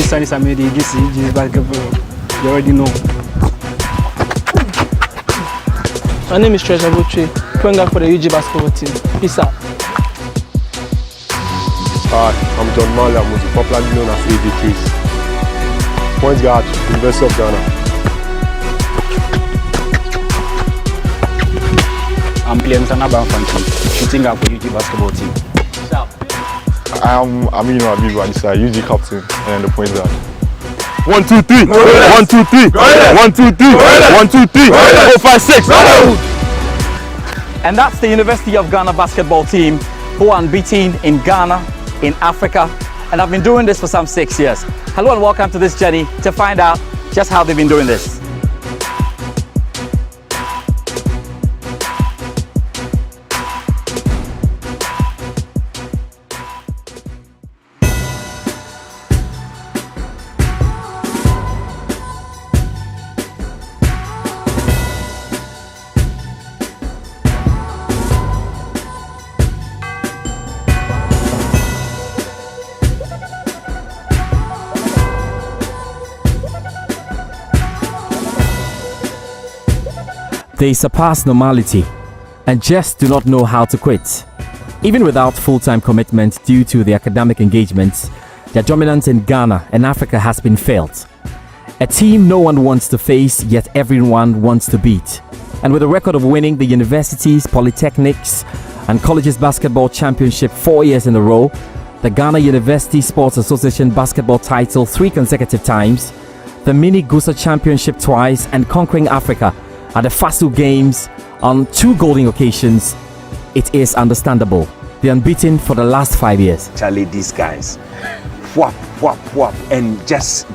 Sunday Saturday, this is basketball. You already know. My name is Treasure Butchie, playing for the UG basketball team. Peace out. Hi, I'm John Marley. I'm popularly known as AJ3. Point guard, University of Ghana. I'm playing Sanaba Fanti, shooting guard for UG basketball team. I'm Aminu Abibu Adisa, UG captain and the point guard. 1, 2, 3, 1, 2, 3, 1, 2, 3, 1, 2, 3, 4, 5, 6. And that's the University of Ghana basketball team who are unbeaten in Ghana, in Africa, and I've been doing this for some 6 years. Hello and welcome to this journey to find out just how they've been doing this. They surpass normality and just do not know how to quit. Even without full-time commitment due to the academic engagements, their dominance in Ghana and Africa has been felt. A team no one wants to face, yet everyone wants to beat. And with a record of winning the universities, polytechnics, and colleges basketball championship 4 years in a row, the Ghana University Sports Association basketball title 3 consecutive times, the Mini Gusa Championship twice, and conquering Africa at the FASU Games on 2 golden occasions, it is understandable. They're unbeaten for the last 5 years. Charlie, these guys, whap, whap, whap, and just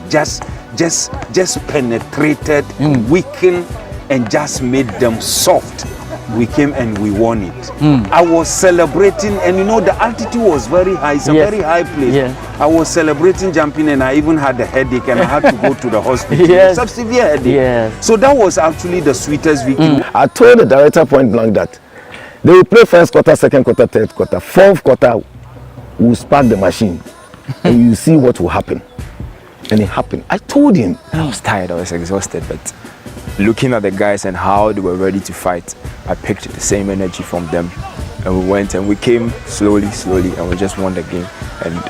penetrated, weakened, and just made them soft. We came and we won it. I was celebrating, and you know the altitude was very high. It's a very high place. Yeah. I was celebrating, jumping, and I even had a headache, and I had to go to the hospital. Yes. Some severe headache. Yes. So that was actually the sweetest weekend. I told the director point blank that they will play first quarter, second quarter, third quarter, fourth quarter. We'll spark the machine, and you see what will happen. And it happened. I told him. I was tired. I was exhausted, but looking at the guys and how they were ready to fight, I picked the same energy from them, and we went and we came slowly, and we just won the game. And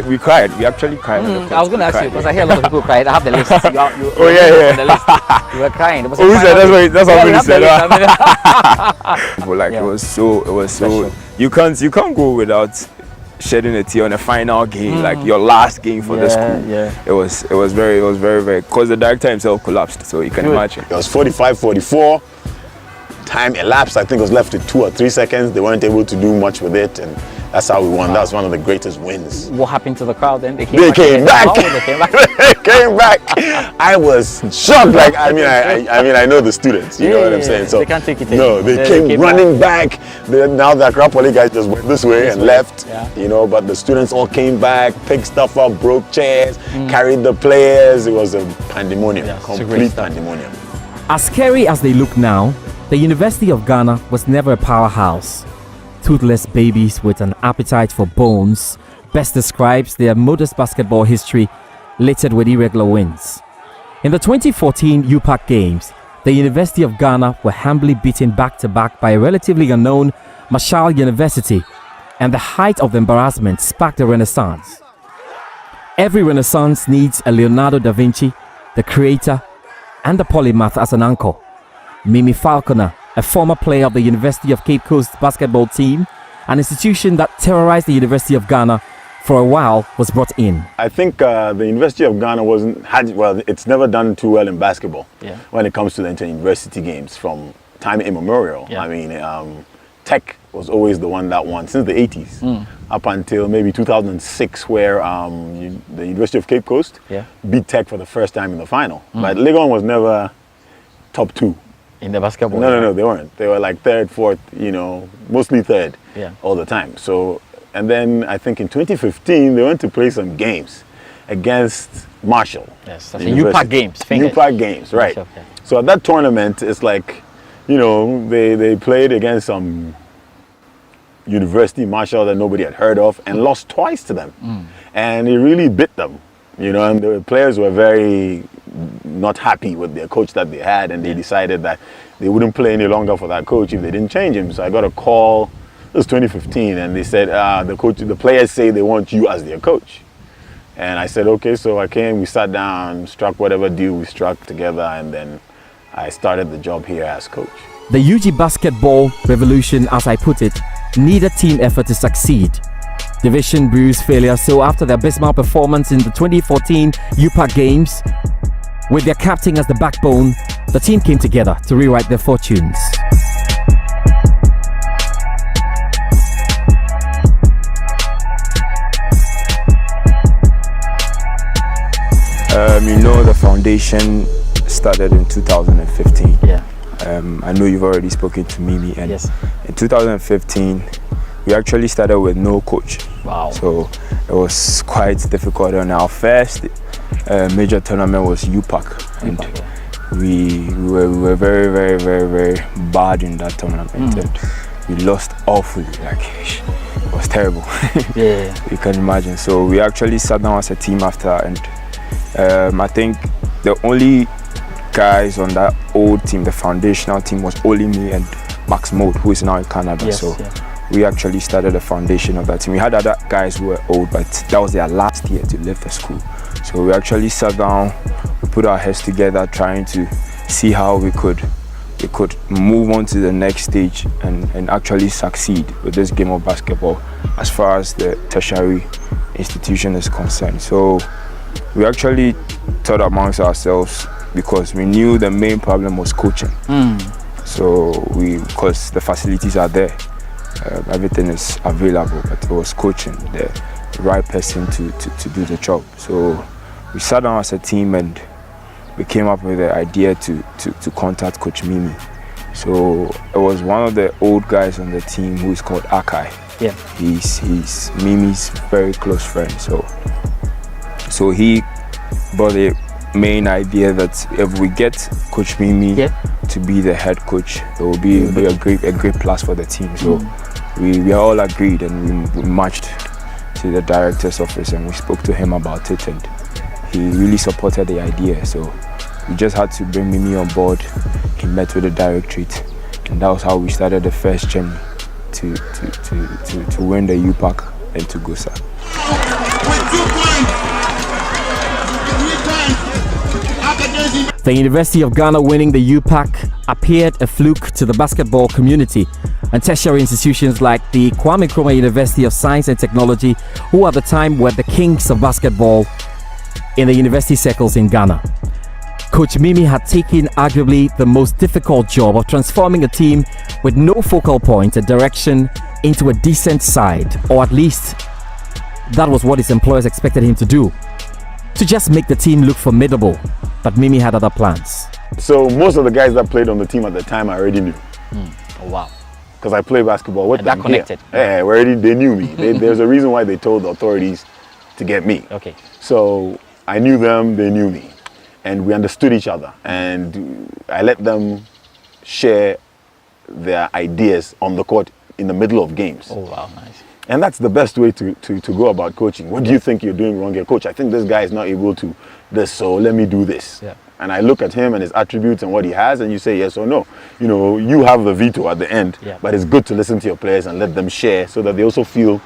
we cried. We actually cried. I was going to ask you because I hear a lot of people cry. I have the list. You yeah. On the list. You were crying. It was that's what we said. It was so. You can't go without shedding a tear on a final game, like your last game for the school. Yeah. It was very, because the director himself collapsed, so you can imagine. It was 45-44. Time elapsed. I think it was left with 2 or 3 seconds. They weren't able to do much with it, and that's how we won. That was one of the greatest wins. What happened to the crowd then? They came back. I was shocked. Like I know the students. You know what I'm saying? So they can't take it. No, they came running back. Now the Accra Poly guys just went this way and left. Yeah. You know, but the students all came back, picked stuff up, broke chairs, carried the players. It was a pandemonium, complete pandemonium. As scary as they look now, the University of Ghana was never a powerhouse. Toothless babies with an appetite for bones best describes their modest basketball history, littered with irregular wins. In the 2014 UPAC Games, the University of Ghana were humbly beaten back-to-back by a relatively unknown Marshall University, and the height of the embarrassment sparked a renaissance. Every renaissance needs a Leonardo da Vinci, the creator, and the polymath as an uncle. Mimi Falconer, a former player of the University of Cape Coast basketball team, an institution that terrorized the University of Ghana for a while, was brought in. I think the University of Ghana it's never done too well in basketball when it comes to the inter-university games from time immemorial. Yeah. I mean, Tech was always the one that won since the 80s, up until maybe 2006, where the University of Cape Coast beat Tech for the first time in the final. But Legon was never top 2. In the basketball? No, they weren't. They were like 3rd, 4th, mostly 3rd all the time. So, and then I think in 2015, they went to play some games against Marshall. Yes, that's the UPAC Games. UPAC Games, right. Marshall, so at that tournament, it's like, they played against some university, Marshall, that nobody had heard of, and lost twice to them. And it really bit them. You know, and the players were very not happy with their coach that they had, and they decided that they wouldn't play any longer for that coach if they didn't change him. So I got a call, it was 2015, and they said, the players say they want you as their coach. And I said, okay, so I came, we sat down, struck whatever deal we struck together, and then I started the job here as coach. The UG basketball revolution, as I put it, needed team effort to succeed. Division bruised failure, so after their abysmal performance in the 2014 UPAC Games, with their captain as the backbone, the team came together to rewrite their fortunes. You know, the foundation started in 2015. Yeah. I know you've already spoken to Mimi, and Yes. in 2015 we actually started with no coach. Wow. So it was quite difficult. And our first major tournament was UPAC, and we were very, very, very, very bad in that tournament, and we lost awfully. Like, it was terrible. Yeah. You can imagine. So we actually sat down as a team after, and I think the only guys on that old team, the foundational team, was only me and Max Mode, who is now in Canada. Yes, So we actually started the foundation of that team. We had other guys who were old, but that was their last year to leave the school. So we actually sat down, we put our heads together, trying to see how we could move on to the next stage and actually succeed with this game of basketball as far as the tertiary institution is concerned. So we actually thought amongst ourselves, because we knew the main problem was coaching. So because the facilities are there, everything is available, but it was coaching, the right person to do the job. So we sat down as a team and we came up with the idea to contact Coach Mimi. So it was one of the old guys on the team who is called Akai. Yeah. He's Mimi's very close friend. So he brought the main idea that if we get Coach Mimi to be the head coach, it will be a great plus for the team. So we all agreed, and we marched to the director's office and we spoke to him about it, and he really supported the idea. So we just had to bring Mimi on board. He met with the directorate, and that was how we started the first journey to win the UPAC and to go south. The University of Ghana winning the UPAC appeared a fluke to the basketball community, and tertiary institutions like the Kwame Nkrumah University of Science and Technology, who at the time were the kings of basketball in the university circles in Ghana. Coach Mimi had taken arguably the most difficult job of transforming a team with no focal point and direction into a decent side, or at least that was what his employers expected him to do, to just make the team look formidable. But Mimi had other plans. So most of the guys that played on the team at the time I already knew. Oh, wow. Because I played basketball with And them that connected. here. Yeah, they knew me. There's a reason why they told the authorities to get me. Okay. So I knew them, they knew me. And we understood each other. And I let them share their ideas on the court in the middle of games. Oh, wow, nice. And that's the best way to go about coaching. What do you think you're doing wrong here? Coach, I think this guy is not able to this, so let me do this. Yeah. And I look at him and his attributes and what he has, and you say yes or no. You know, you have the veto at the end, but it's good to listen to your players and let them share so that they also feel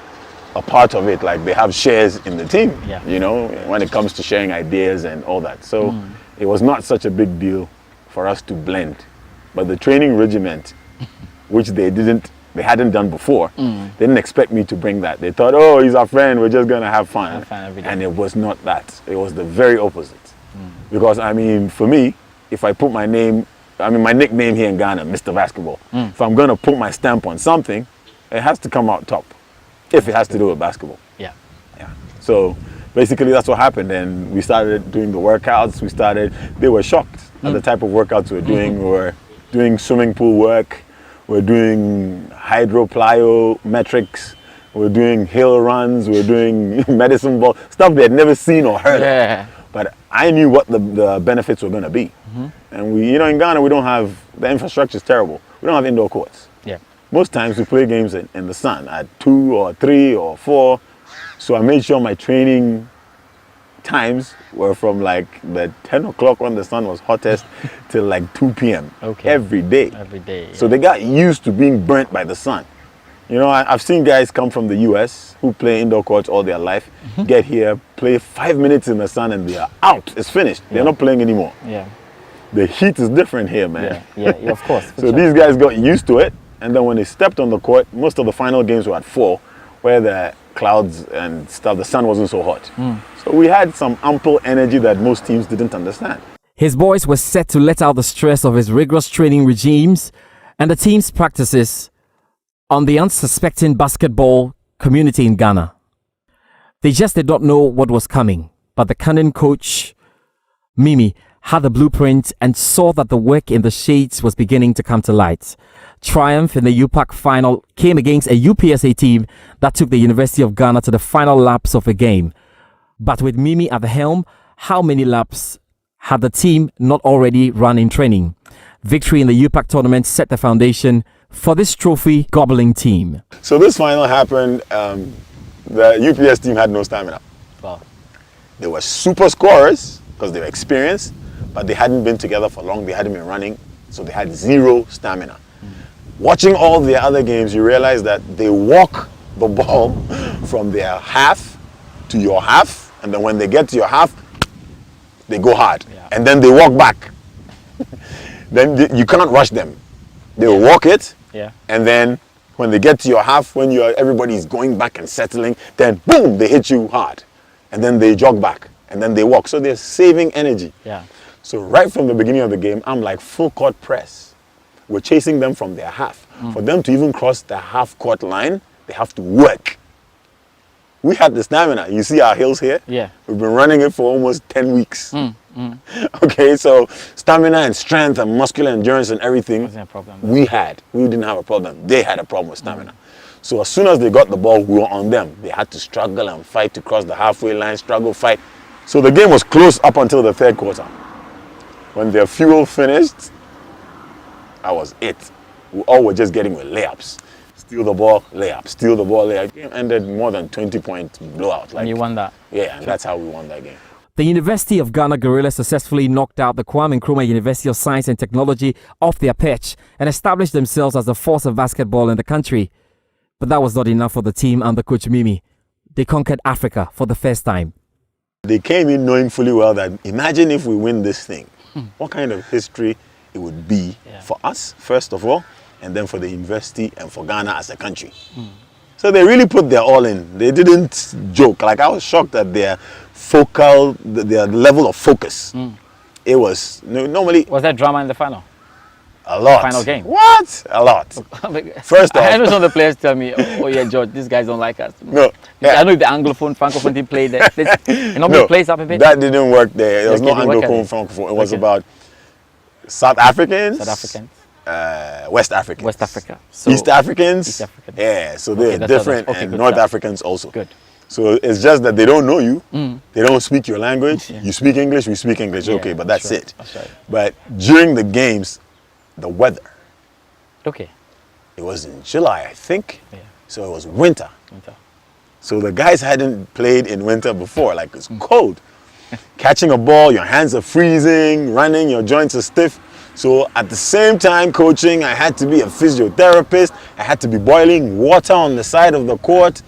a part of it, like they have shares in the team, you know, when it comes to sharing ideas and all that. So it was not such a big deal for us to blend. But the training regiment, which they hadn't done before, they didn't expect me to bring that. They thought, oh, he's our friend, we're just going to have fun. And it was not that. It was the very opposite. Because, I mean, for me, if I put my name, I mean, my nickname here in Ghana, Mr. Basketball, if I'm going to put my stamp on something, it has to come out top, if it has to do with basketball. Yeah. So basically that's what happened, and we started doing the workouts. They were shocked at the type of workouts we were doing. We were doing swimming pool work, we're doing hydroplyometrics, we're doing hill runs, we're doing medicine ball, stuff they had never seen or heard of. But I knew what the benefits were going to be. And we, you know, in Ghana, we don't have, the infrastructure is terrible. We don't have indoor courts. Most times we play games in the sun at 2 or 3 or 4. So I made sure my training times were from like the 10 o'clock when the sun was hottest till like 2 p.m. Okay. Every day. Every day. So they got used to being burnt by the sun. You know, I've seen guys come from the US who play indoor courts all their life, get here, play 5 minutes in the sun and they are out. It's finished. They're not playing anymore. Yeah. The heat is different here, man. Yeah, of course. So these guys got used to it. And then when they stepped on the court, most of the final games were at 4, where the clouds and stuff, the sun wasn't so hot. So we had some ample energy that most teams didn't understand. His boys were set to let out the stress of his rigorous training regimes and the team's practices on the unsuspecting basketball community in Ghana. They just did not know what was coming, but the cunning coach, Mimi, had the blueprint and saw that the work in the shades was beginning to come to light. Triumph in the UPAC final came against a UPSA team that took the University of Ghana to the final laps of a game. But with Mimi at the helm, how many laps had the team not already run in training? Victory in the UPAC tournament set the foundation for this trophy gobbling team. So this final happened, the UPS team had no stamina. Wow. They were super scorers because they were experienced, but they hadn't been together for long, they hadn't been running, so they had zero stamina. Watching all the other games, you realize that they walk the ball from their half to your half, and then when they get to your half, they go hard, and then they walk back. Then you cannot rush them. They will walk it, and then when they get to your half, when everybody's going back and settling, then boom, they hit you hard, and then they jog back, and then they walk. So they're saving energy. Yeah. So right from the beginning of the game, I'm like full court press. We're chasing them from their half. For them to even cross the half court line, they have to work. We had the stamina. You see our hills here? Yeah. We've been running it for almost 10 weeks. Okay, so stamina and strength and muscular endurance and everything, wasn't a problem. we didn't have a problem. They had a problem with stamina. So as soon as they got the ball, we were on them. They had to struggle and fight to cross the halfway line, struggle, fight. So the game was close up until the third quarter. When their fuel finished, that was it. We all were just getting with layups. Steal the ball, layup. Steal the ball, layup. Game ended more than 20-point blowout. And you won that. Yeah, and that's how we won that game. The University of Ghana Guerrillas successfully knocked out the Kwame Nkrumah University of Science and Technology off their pitch and established themselves as the force of basketball in the country. But that was not enough for the team under Coach Mimi. They conquered Africa for the first time. They came in knowing fully well that imagine if we win this thing, what kind of history it would be for us, first of all, and then for the university and for Ghana as a country. So they really put their all in. They didn't joke. Like, I was shocked at their their level of focus. It was normally. Was there drama in the final? A lot. Final game. What? A lot. First off, I had some of the players tell me, "Oh yeah, George, these guys don't like us." No. I know the Anglophone, Francophone team played there. It normally plays up a bit. That didn't work there. There was no Anglophone, Francophone. It was about South Africans. West Africans. West Africa. So East Africans. East Africans. Yeah, so they're different. And North Africans also. Good. So it's just that they don't know you. They don't speak your language. You speak English, we speak English. Yeah, okay, but that's it. That's right. But during the games, the weather. Okay. It was in July, I think. Yeah. So it was winter. Winter. So the guys hadn't played in winter before. Like, it's cold. Catching a ball, your hands are freezing, running, your joints are stiff. So at the same time coaching, I had to be a physiotherapist. I had to be boiling water on the side of the court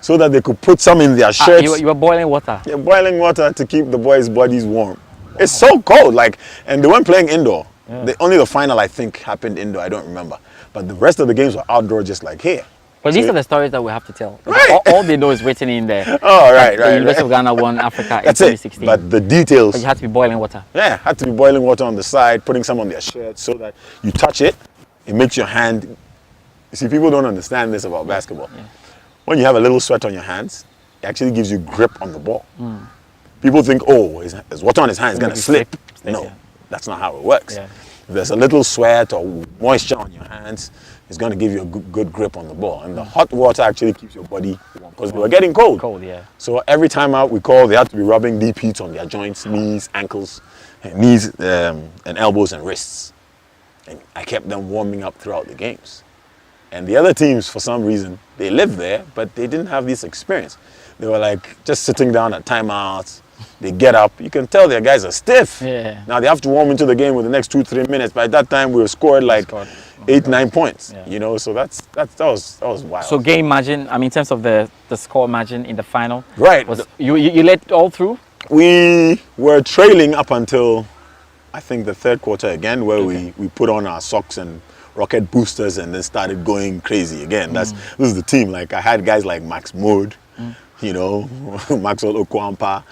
so that they could put some in their shirts. You were boiling water? Yeah, boiling water to keep the boys' bodies warm. It's so cold, like, and they weren't playing indoor. Yeah. Only the final, I think, happened indoor. I don't remember. But the rest of the games were outdoor, just like here. But these are the stories that we have to tell. Right. All they know is written in there. Oh, right. The University of Ghana won Africa in 2016. It. But the details. But you had to be boiling water. Yeah, had to be boiling water on the side, putting some on their shirts so that you touch it, it makes your hand. You see, people don't understand this about basketball. Yeah. When you have a little sweat on your hands, it actually gives you grip on the ball. People think, oh, there's water on his hand, it's going to slip. No, that's not how it works. Yeah. If there's a little sweat or moisture on your hands, it's going to give you a good grip on the ball. And the hot water actually keeps your body warm because they were getting cold. So every time out we call, they have to be rubbing deep heat on their joints, knees, ankles, and elbows and wrists. And I kept them warming up throughout the games. And the other teams, for some reason, they lived there, but they didn't have this experience. They were like just sitting down at timeouts, They get up. You can tell their guys are stiff. Yeah. Now they have to warm into the game with the next 2-3 minutes. By that time, we were scored like 8-9 points. Yeah. You know, so that was wild. So game margin, I mean, in terms of the score margin in the final, right? Was you led all through? We were trailing up until I think the third quarter again, where we put on our socks and rocket boosters and then started going crazy again. This is the team. Like I had guys like Max Mode, you know, Maxwell Okwampa.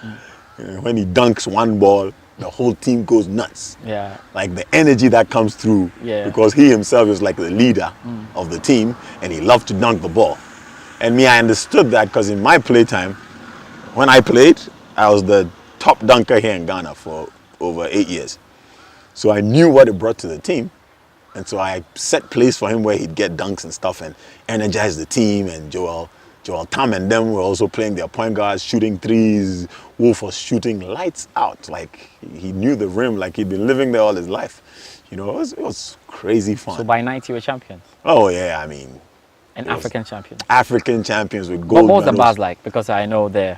When he dunks one ball, the whole team goes nuts. Yeah. Like the energy that comes through, because he himself is like the leader of the team and he loved to dunk the ball. And me, I understood that because in my playtime, when I played, I was the top dunker here in Ghana for over 8 years. So I knew what it brought to the team. And so I set plays for him where he'd get dunks and stuff and energize the team. And Joel Tam and them were also playing their point guards, shooting threes. Wolf was shooting lights out. Like he knew the rim, like he'd been living there all his life. You know, it was crazy fun. So by night you were champions? Oh yeah, I mean. And African champions? African champions with gold What was the medals. buzz like? Because I know the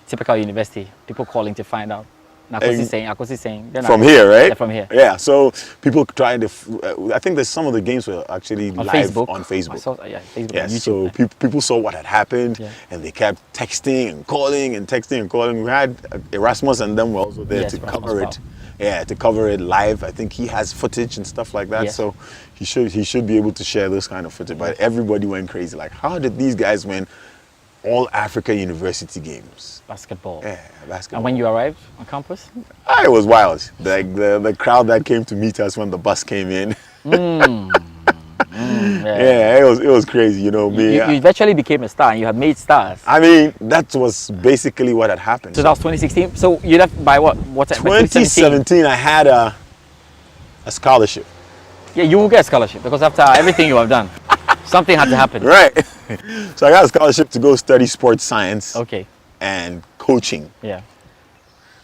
typical university, people calling to find out. Akosi saying. From here, right? Yeah, from here. Yeah, so people trying to, I think there's some of the games were actually on live Facebook. on Facebook. Facebook Yeah, and YouTube. so people saw what had happened and they kept texting and calling. We had Erasmus and them were also there to cover it. Yeah, to cover it live. I think he has footage and stuff like that. Yes. So he should be able to share this kind of footage. But everybody went crazy. Like, how did these guys win all Africa University games? Basketball. Yeah, basketball. And when you arrived on campus? It was wild. Like the crowd that came to meet us when the bus came in. Yeah, it was crazy, you know. You eventually became a star and you had made stars. I mean, that was basically what had happened. So that was 2016. So you left by what? 2017, I had a scholarship. Yeah, you will get a scholarship because after everything you have done, something had to happen. Right. So I got a scholarship to go study sports science. Okay. And coaching. Yeah.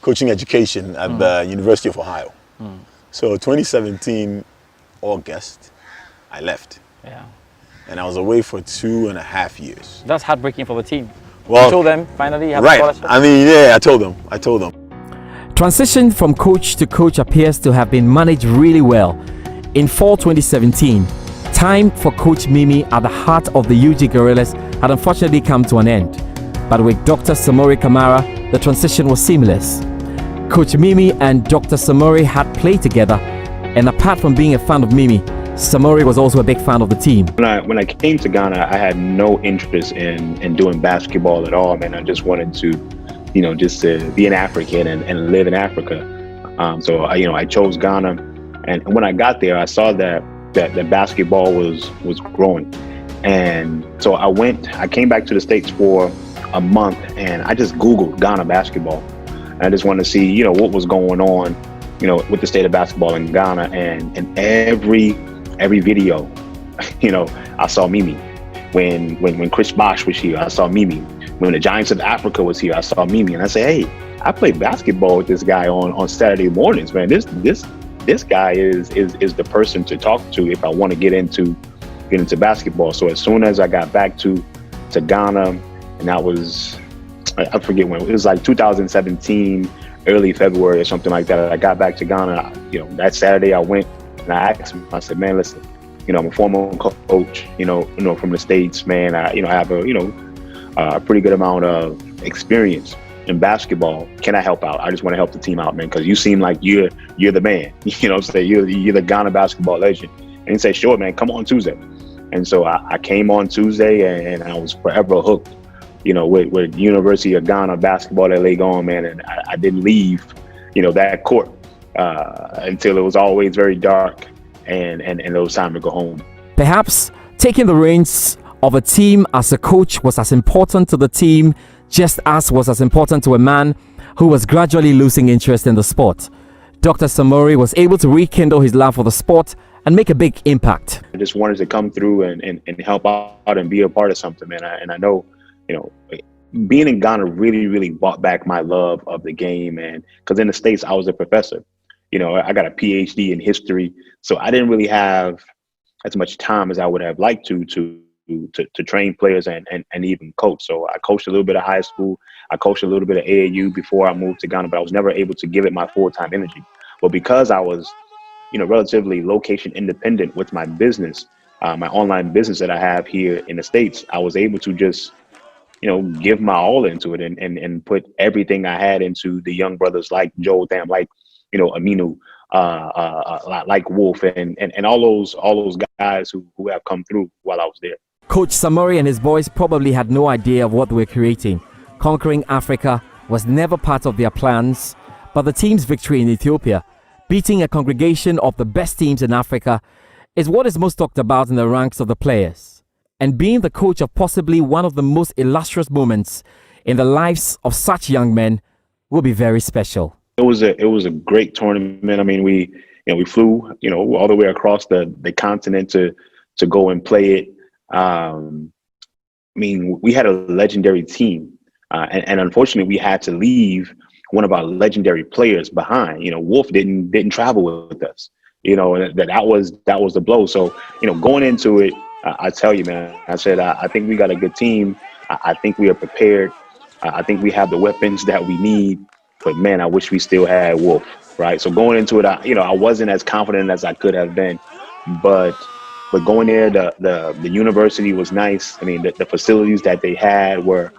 Coaching education at the University of Ohio. So 2017, August, I left. Yeah. And I was away for 2.5 years. That's heartbreaking for the team. Well, you told them finally you have a right. scholarship. I mean, yeah, I told them. Transition from coach to coach appears to have been managed really well. In fall 2017, time for Coach Mimi at the heart of the UG Guerrillas had unfortunately come to an end. But with Dr. Samori Kamara, the transition was seamless. Coach Mimi and Dr. Samori had played together, and apart from being a fan of Mimi, Samori was also a big fan of the team. When I came to Ghana, I had no interest in doing basketball at all, man. I just wanted to, just to be an African and live in Africa. So I chose Ghana, and when I got there, I saw that basketball was growing, and so I came back to the States for a month, and I just Googled Ghana basketball. And I just wanted to see, what was going on, with the state of basketball in Ghana, and every video, I saw Mimi. When Chris Bosh was here, I saw Mimi. When the Giants of Africa was here, I saw Mimi, and I said, hey, I played basketball with this guy on Saturday mornings, man. This guy is the person to talk to if I want to get into basketball. So as soon as I got back to Ghana, and that was, I forget when, it was like 2017, early February or something like that. I got back to Ghana, that Saturday I went and I asked him, I said, man, listen, I'm a former coach, from the States, man. I have a pretty good amount of experience in basketball. Can I help out? I just want to help the team out, man, because you seem like you're the man. You're the Ghana basketball legend. And he said, sure, man, come on Tuesday. And so I came on Tuesday, and I was forever hooked, with University of Ghana basketball that lay on, man. And I didn't leave, that court until it was always very dark, and it was time to go home. Perhaps taking the reins of a team as a coach was as important to the team just as was as important to a man who was gradually losing interest in the sport. Dr. Samori was able to rekindle his love for the sport and make a big impact. I just wanted to come through and help out and be a part of something, man. And I know, being in Ghana really, really brought back my love of the game, man. Because in the States, I was a professor. I got a PhD in history, so I didn't really have as much time as I would have liked to train players and even coach. So I coached a little bit of high school. I coached a little bit of AAU before I moved to Ghana, but I was never able to give it my full-time energy. But because I was, relatively location independent with my business, my online business that I have here in the States, I was able to just, give my all into it and put everything I had into the young brothers like Joel Tham, like, Aminu, like Wolf, and all those guys who have come through while I was there. Coach Samori and his boys probably had no idea of what they were creating. Conquering Africa was never part of their plans, but the team's victory in Ethiopia, beating a congregation of the best teams in Africa, is what is most talked about in the ranks of the players. And being the coach of possibly one of the most illustrious moments in the lives of such young men will be very special. It was a great tournament. I mean, we flew, all the way across the continent to go and play it. I mean, we had a legendary team, and unfortunately, we had to leave one of our legendary players behind. Wolf didn't travel with us. That was the blow. So, going into it, I tell you, man, I said, I think we got a good team. I think we are prepared. I think we have the weapons that we need. But man, I wish we still had Wolf, right? So going into it, I wasn't as confident as I could have been, but going there, the university was nice. I mean, the facilities that they had were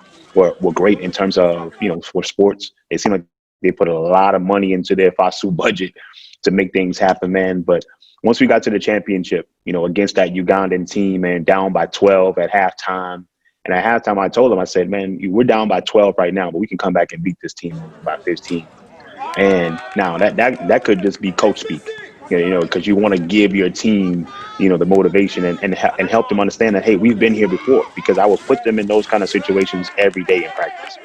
great in terms of, for sports. It seemed like they put a lot of money into their FASU budget to make things happen, man. But once we got to the championship, against that Ugandan team and down by 12 at halftime. And at halftime, I told them, I said, man, we're down by 12 right now, but we can come back and beat this team by 15. And now that could just be coach speak, because you want to give your team, the motivation and help them understand that, hey, we've been here before, because I will put them in those kind of situations every day in practice,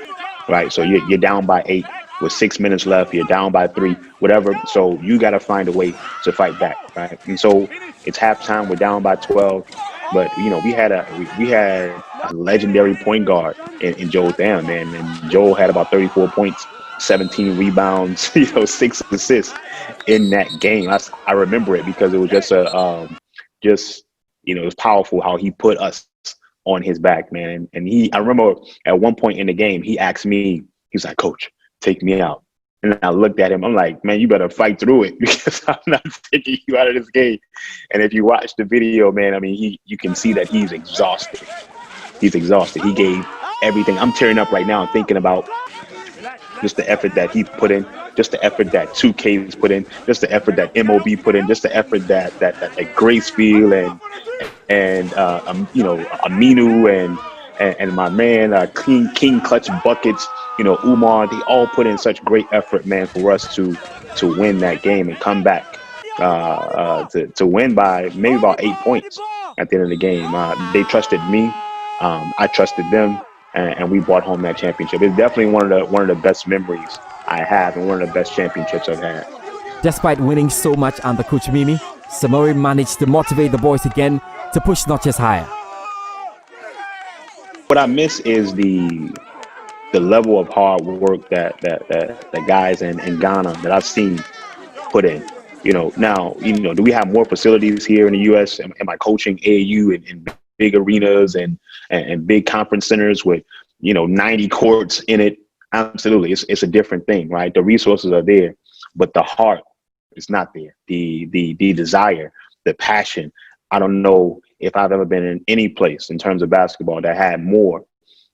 right? So you're down by 8 with 6 minutes left, you're down by 3, whatever. So you got to find a way to fight back, right? And so it's halftime, we're down by 12. But we had a legendary point guard in Joel Tham, man, and Joel had about 34 points, 17 rebounds, 6 assists in that game. I remember it because it was just it was powerful how he put us on his back, man. And I remember at one point in the game, he asked me, he was like, "Coach, take me out." And I looked at him, I'm like, man, you better fight through it, because I'm not taking you out of this game. And if you watch the video, man, I mean, you can see that he's exhausted. He's exhausted. He gave everything. I'm tearing up right now thinking about just the effort that he put in, just the effort that 2K's put in, just the effort that MOB put in, just the effort that Gracefield and Aminu and my man, King Clutch Buckets, Umar, they all put in such great effort, man, for us to win that game and come back to win by maybe about 8 points at the end of the game. They trusted me. I trusted them, and we brought home that championship. It's definitely one of the best memories I have and one of the best championships I've had. Despite winning so much under Coach Mimi, Samori managed to motivate the boys again to push notches higher. What I miss is the level of hard work that the guys in Ghana that I've seen put in. Now, do we have more facilities here in the U.S.? Am I coaching AAU in big arenas and big conference centers with, 90 courts in it? Absolutely. It's a different thing, right? The resources are there, but the heart is not there. The desire, the passion. I don't know if I've ever been in any place in terms of basketball that had more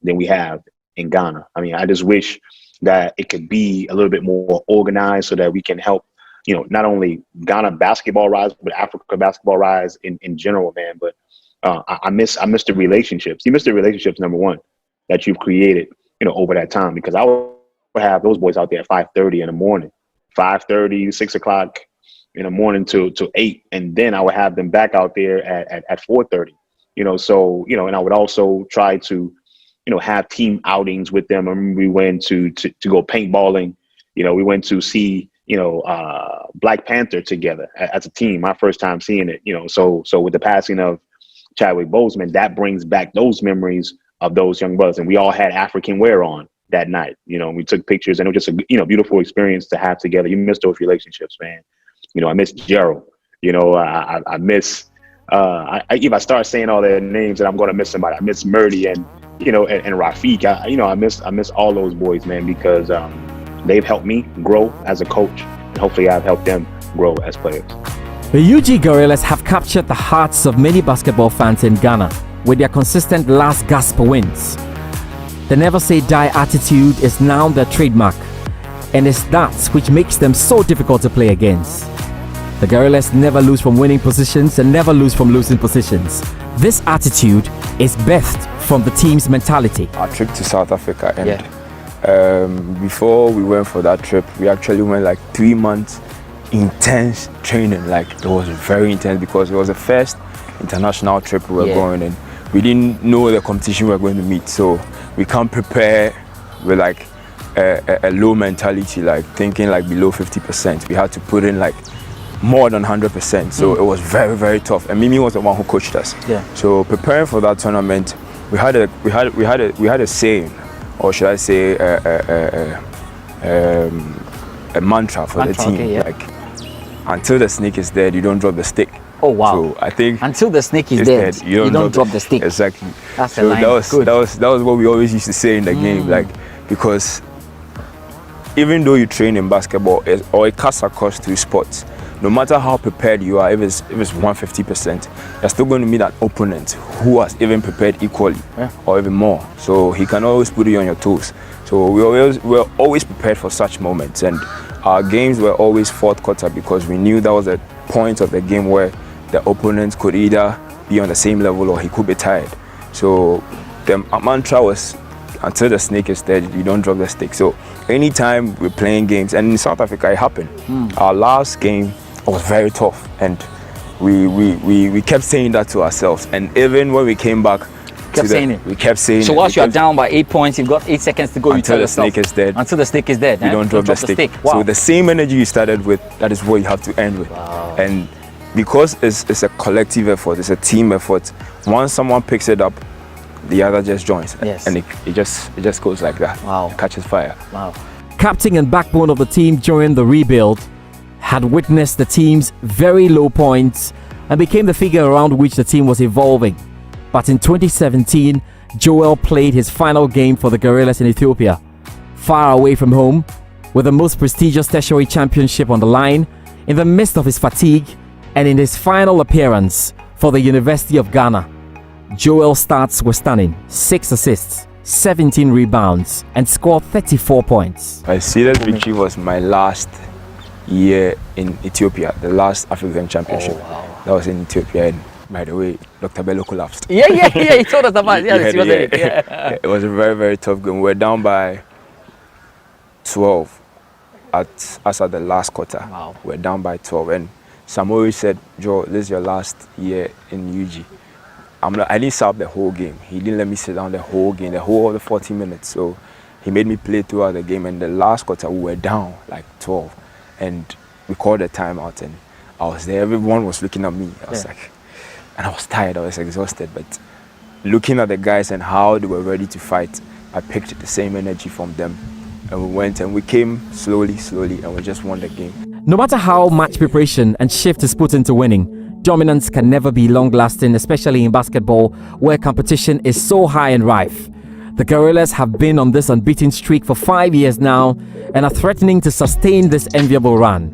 than we have in Ghana. I mean, I just wish that it could be a little bit more organized so that we can help, not only Ghana basketball rise, but Africa basketball rise in general, man. But I miss the relationships. You miss the relationships, number one, that you've created, over that time, because I would have those boys out there at 5:30 in the morning, 5:30, 6 o'clock in the morning to 8. And then I would have them back out there at 4:30, so, and I would also try to, have team outings with them. I remember we went to go paintballing. We went to see, Black Panther together as a team. My first time seeing it, so with the passing of Chadwick Boseman, that brings back those memories of those young brothers. And we all had African wear on that night. We took pictures, and it was just a beautiful experience to have together. You miss those relationships, man. I miss Gerald. I miss if I start saying all their names, then I'm going to miss somebody. I miss Murdy and you know, and Rafiq, I miss all those boys, man, because they've helped me grow as a coach, and hopefully I've helped them grow as players. The UG Guerrillas have captured the hearts of many basketball fans in Ghana with their consistent last gasp wins. The never say die attitude is now their trademark, and it's that which makes them so difficult to play against. The Guerrillas never lose from winning positions and never lose from losing positions. This attitude is birthed from the team's mentality. Our trip to South Africa, and before we went for that trip, we actually went like 3 months intense training. Like, it was very intense because it was the first international trip we were going, and we didn't know the competition we were going to meet, so we can't prepare with like a low mentality, like thinking like below 50%. We had to put in like more than 100%, so it was very, very tough, and Mimi was the one who coached us. So preparing for that tournament, we had a saying, or should I say a mantra for the team, like, until the snake is dead, you don't drop the stick. Oh wow! So I think until the snake is dead, you don't drop the stick. Exactly. That's so the line. That was what we always used to say in the game, like, because even though you train in basketball or it cuts across 2 sports, no matter how prepared you are, if it's 150%, you're still going to meet an opponent who has even prepared equally or even more. So he can always put you on your toes. So we're always prepared for such moments, and our games were always fourth quarter because we knew that was a point of the game where the opponent could either be on the same level or he could be tired. So the mantra was, until the snake is dead, you don't drop the stick. So anytime we're playing games, and in South Africa it happened. Our last game was very tough, and we kept saying that to ourselves. And even when we came back, we kept saying it. So whilst you are down by 8 points, you've got 8 seconds to go. Until the snake is dead. Until the snake is dead. You don't drop the stick. Wow. So the same energy you started with, that is what you have to end with. Wow. And because it's a collective effort, it's a team effort, once someone picks it up, the other just joins. Yes. And it just goes like that. Wow. It catches fire. Wow. Captain and backbone of the team during the rebuild, had witnessed the team's very low points and became the figure around which the team was evolving. But in 2017, Joel played his final game for the Guerrillas in Ethiopia, far away from home, with the most prestigious tertiary championship on the line, in the midst of his fatigue, and in his final appearance for the University of Ghana. Joel's stats were stunning: 6 assists, 17 rebounds, and scored 34 points. My serious victory was my last year in Ethiopia, the last African championship. Oh, wow. That was in Ethiopia, and by the way, Dr. Bello collapsed. Yeah, he told us about it. It was a very, very tough game. We're down by 12 at the last quarter. Wow. We're down by 12, and Samori said, "Joe, this is your last year in UG." I didn't start the whole game. He didn't let me sit down the whole game, the whole of the 40 minutes. So he made me play throughout the game, and the last quarter we were down like 12, and we called a timeout, and I was there. Everyone was looking at me. I was like, and I was tired. I was exhausted, but looking at the guys and how they were ready to fight, I picked the same energy from them, and we went and we came slowly, and we just won the game. No matter how much preparation and shift is put into winning, dominance can never be long-lasting, especially in basketball, where competition is so high and rife. The Guerrillas have been on this unbeaten streak for 5 years now and are threatening to sustain this enviable run.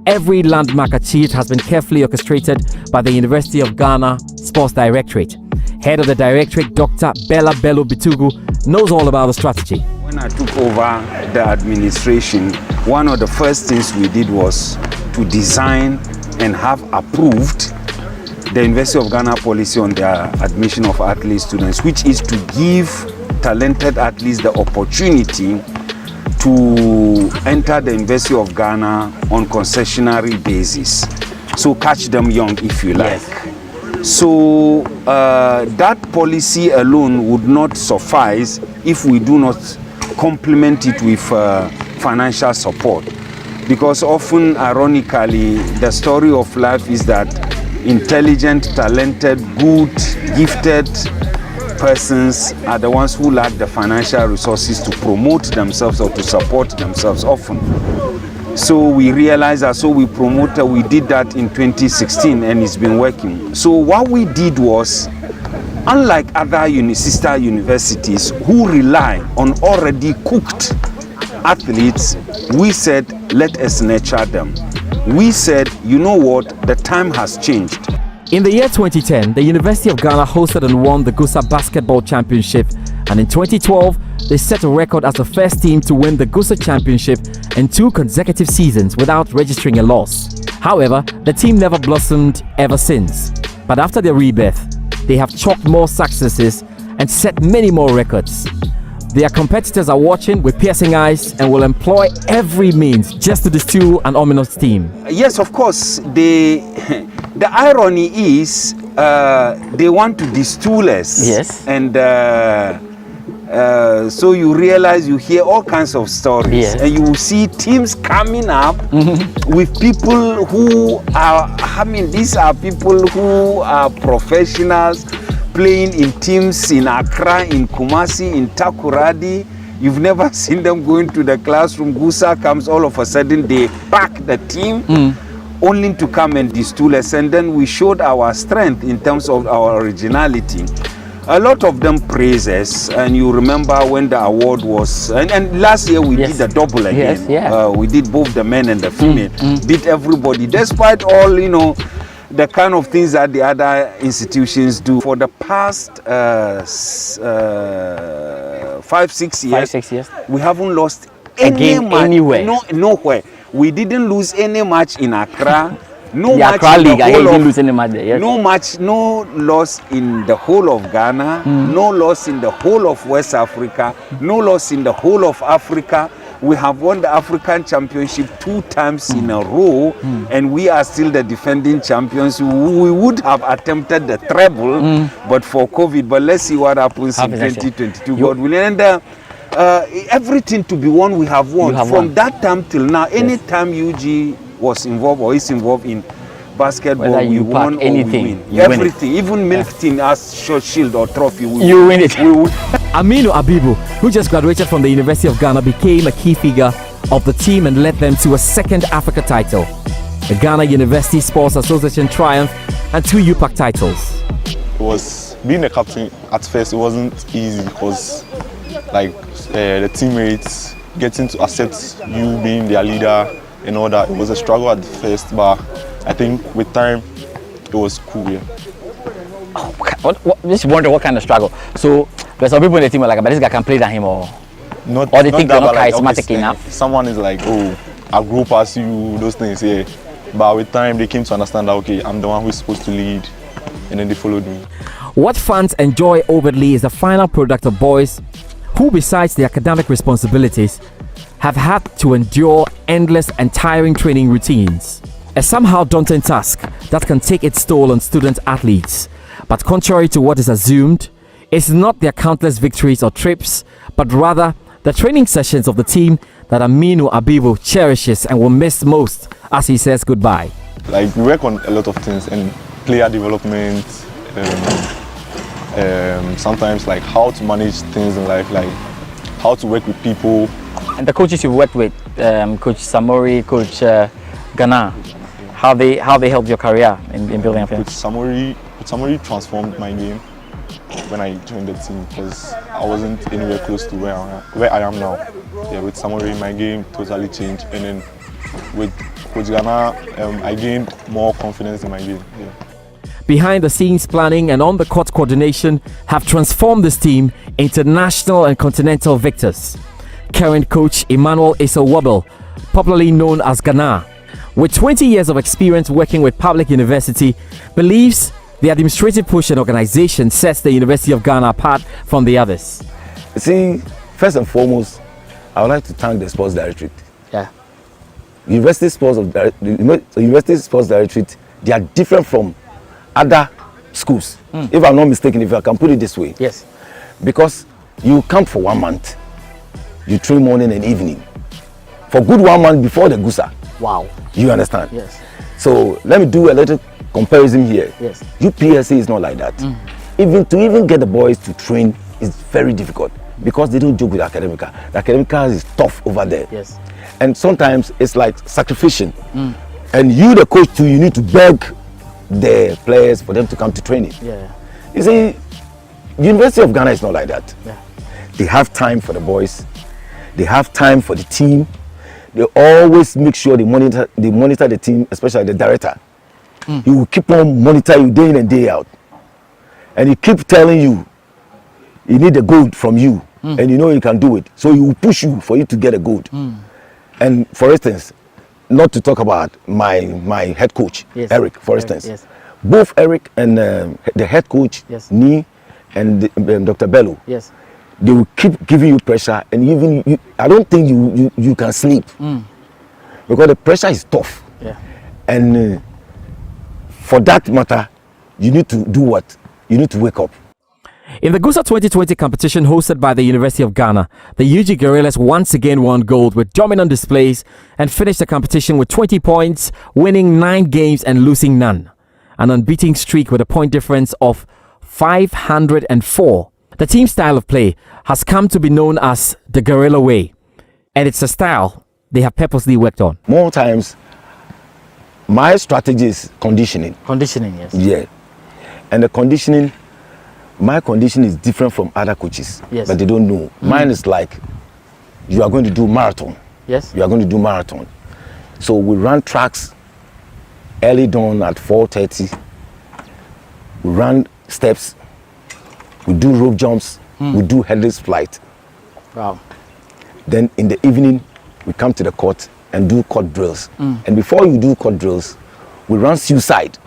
Every landmark achieved has been carefully orchestrated by the University of Ghana Sports Directorate. Head of the Directorate, Dr. Bella Bello Bitugu, knows all about the strategy. When I took over the administration, one of the first things we did was to design and have approved the University of Ghana policy on their admission of athlete students, which is to give talented athletes the opportunity to enter the University of Ghana on concessionary basis. So catch them young, if you like. So that policy alone would not suffice if we do not complement it with financial support. Because often, ironically, the story of life is that intelligent, talented, good, gifted persons are the ones who lack the financial resources to promote themselves or to support themselves often. So we realized that, so we did that in 2016, and it's been working. So what we did was unlike other sister universities who rely on already cooked athletes, we said, let us nurture them. We said, you know what, the time has changed. In the year 2010, the University of Ghana hosted and won the Gusa Basketball Championship, and in 2012, they set a record as the first team to win the Gusa Championship in 2 consecutive seasons without registering a loss. However, the team never blossomed ever since. But after their rebirth, they have chalked more successes and set many more records. Their competitors are watching with piercing eyes and will employ every means just to distill an ominous team. Yes, of course. The irony is they want to distill us. Yes. And so you realize, you hear all kinds of stories. Yes. And you will see teams coming up with people who are, these are people who are professionals, playing in teams in Accra, in Kumasi, in Takoradi. You've never seen them going to the classroom. Gusa comes, all of a sudden they pack the team only to come and distill us. And then we showed our strength in terms of our originality. A lot of them praise us, and you remember when the award was, and last year we did the double again. Yes, we did both the men and the female, beat everybody, despite all, the kind of things that the other institutions do. For the past 5-6 years, we haven't lost any match anywhere. Nowhere. We didn't lose any match in Accra. No the match Accra in the League, whole of, lose any match there. Yes. No loss in the whole of Ghana. No loss in the whole of West Africa. No loss in the whole of Africa. We have won the African Championship 2 times in a row, and we are still the defending champions. We would have attempted the treble, but for COVID. But let's see what happens in 2022. God willing. And everything to be won, we have won. From that time till now, anytime UG was involved or is involved in basketball, whether we won or anything, we win. Everything, even milk tin as short shield or trophy, you win it. We win. Aminu Abibu, who just graduated from the University of Ghana, became a key figure of the team and led them to a 2nd Africa title, the Ghana University Sports Association triumph, and 2 UPAC titles. It was being a captain at first. It wasn't easy because, like, the teammates getting to accept you being their leader and all that. It was a struggle at first, but I think with time it was cool. Yeah. Just wonder what kind of struggle. So there's some people in the team are like, but this guy can play than him, or not. Or they think they're not like, charismatic okay, enough. Someone is like, oh, I'll grow past you, those things. Yeah. But with time they came to understand that, okay, I'm the one who's supposed to lead, and then they followed me. What fans enjoy overtly is the final product of boys who, besides the academic responsibilities, have had to endure endless and tiring training routines. A somehow daunting task that can take its toll on student athletes. But contrary to what is assumed, it's not their countless victories or trips, but rather the training sessions of the team that Aminu Abibu cherishes and will miss most as he says goodbye. Like, we work on a lot of things, and player development, sometimes like how to manage things in life, like how to work with people. And the coaches you worked with, Coach Samori, Coach Ghana, how they helped your career in building a film? Coach Samori transformed my game when I joined the team, because I wasn't anywhere close to where I am now. Yeah, with Samori, my game totally changed, and then with Coach Ghana, I gained more confidence in my game. Yeah. Behind the scenes planning and on the court coordination have transformed this team into national and continental victors. Current coach Emmanuel Isowobel, popularly known as Ghana, with 20 years of experience working with public university, believes the administrative push and organization sets the University of Ghana apart from the others. You see, first and foremost, I would like to thank the Sports Directorate. Yeah. University Sports Directorate, they are different from other schools. If I'm not mistaken, if I can put it this way. Yes. Because you come for 1 month, you train morning and evening. For good 1 month before the Gusa. Wow. You understand? Yes. So let me do a little comparison here. Yes. UPSA is not like that. Even get the boys to train is very difficult because they don't joke with academica. The academica is tough over there. Yes. And sometimes it's like sacrificial. And you, the coach too, you need to beg the players for them to come to training. Yeah. You see, University of Ghana is not like that. Yeah. They have time for the boys. They have time for the team. They always make sure they monitor the team, especially the director. He will keep on monitoring you day in and day out. And he keep telling you, he need a gold from you. And you know you can do it. So he will push you for you to get a gold. And for instance, not to talk about my head coach, Yes. Eric, for instance. Yes. Both Eric and the head coach, Yes. me and Dr. Bello, Yes. they will keep giving you pressure, and even you, I don't think you can sleep because the pressure is tough. Yeah. And for that matter, you need to do what? You need to wake up. In the GUSA 2020 competition hosted by the University of Ghana, the UG Guerrillas once again won gold with dominant displays and finished the competition with 20 points, winning 9 games and losing none. An unbeaten streak with a point difference of 504. The team's style of play has come to be known as the Guerrilla Way, and it's a style they have purposely worked on. More times, my strategy is conditioning. Conditioning, yes. Yeah. And the conditioning, my condition is different from other coaches. Yes. But they don't know. Mine is like, you are going to do marathon. Yes. You are going to do marathon. So we run tracks early dawn at 4:30. We run steps. We do rope jumps. We do headless flight. Wow. Then in the evening, we come to the court and do court drills. And before you do court drills, we run suicide.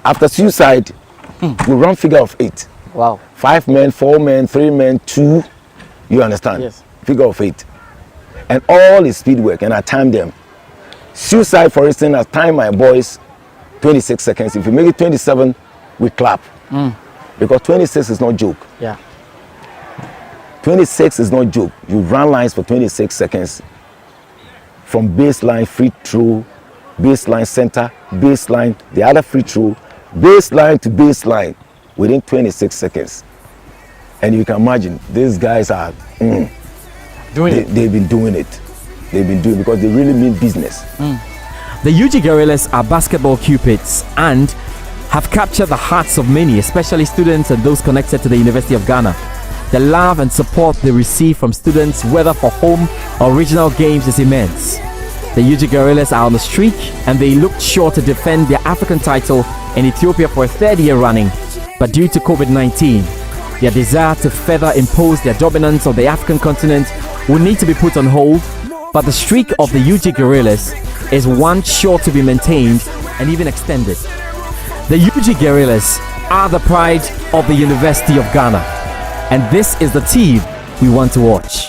After suicide, we run figure of 8. Wow. 5 men, 4 men, 3 men, 2. You understand? Yes. Figure of 8. And all is speed work, and I time them. Suicide, for instance, I time my boys 26 seconds. If you make it 27, we clap. Because 26 is not joke. Yeah. 26 is not joke. You run lines for 26 seconds. From baseline, free throw, baseline, center, baseline, the other free throw, baseline to baseline within 26 seconds. And you can imagine, these guys are they've been doing it. They've been doing it because they really mean business. The UG Guerrillas are basketball cupids and have captured the hearts of many, especially students and those connected to the University of Ghana. The love and support they receive from students, whether for home or regional games, is immense. The UG Guerrillas are on the streak and they looked sure to defend their African title in Ethiopia for a 3rd year running. But due to COVID-19, their desire to further impose their dominance on the African continent will need to be put on hold. But the streak of the UG Guerrillas is one sure to be maintained and even extended. The UG Guerrillas are the pride of the University of Ghana, and this is the team we want to watch.